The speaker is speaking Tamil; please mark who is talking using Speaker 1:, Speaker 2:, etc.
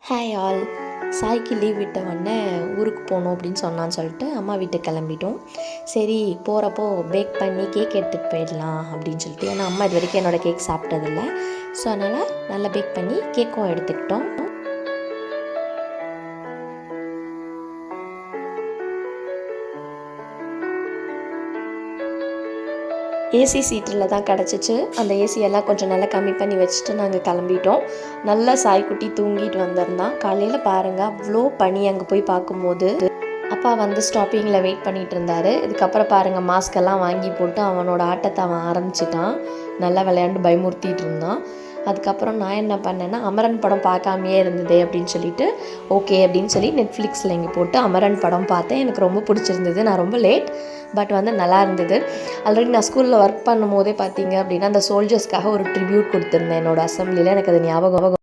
Speaker 1: Hi all. சாய்க்கு லீவ் விட்ட உடனே ஊருக்கு போகணும் அப்படின்னு சொன்னான்னு சொல்லிட்டு அம்மா வீட்டுக்கு கிளம்பிட்டோம். சரி போகிறப்போ பேக் பண்ணி கேக் எடுத்துகிட்டு போயிடலாம் அப்படின்னு சொல்லிட்டு, ஏன்னா அம்மா இது வரைக்கும் என்னோடய கேக் சாப்பிட்டதில்ல. ஸோ அதனால் நல்லா பேக் பண்ணி கேக்கும் எடுத்துக்கிட்டோம். ஏசி சீட்டில் தான் கிடச்சிச்சு. அந்த ஏசியெல்லாம் கொஞ்சம் நல்லா கம்மி பண்ணி வச்சுட்டு நாங்கள் கிளம்பிட்டோம். நல்லா சாய்க்குட்டி தூங்கிட்டு வந்திருந்தான். காலையில் பாருங்கள், அவ்வளோ பனி. அங்கே போய் பார்க்கும்போது அப்பா வந்து ஸ்டாப்பிங்கில் வெயிட் பண்ணிகிட்டு இருந்தார். இதுக்கப்புறம் பாருங்கள், மாஸ்கெல்லாம் வாங்கி போட்டு அவனோட ஆட்டத்தை அவன் ஆரம்பிச்சிட்டான். நல்லா விளையாண்டு பயமுறுத்திட்டு இருந்தான். அதுக்கப்புறம் நான் என்ன பண்ணேன்னா, அமரன் படம் பார்க்காமையே இருந்ததே அப்படின்னு சொல்லிட்டு ஓகே அப்படின்னு சொல்லி நெட்ஃப்ளிக்ஸில் இங்கே போட்டு அமரன் படம் பார்த்தேன். எனக்கு ரொம்ப பிடிச்சிருந்தது. நான் ரொம்ப லேட், பட் வந்து நல்லா இருந்தது. ஆல்ரெடி நான் ஸ்கூலில் ஒர்க் பண்ணும் போதே பார்த்தீங்க அப்படின்னா, அந்த சோல்ஜர்ஸ்க்காக ஒரு ட்ரிபியூட் கொடுத்துருந்தேன் என்னோடய அசம்பிளியில். எனக்கு அது ஞாபகம்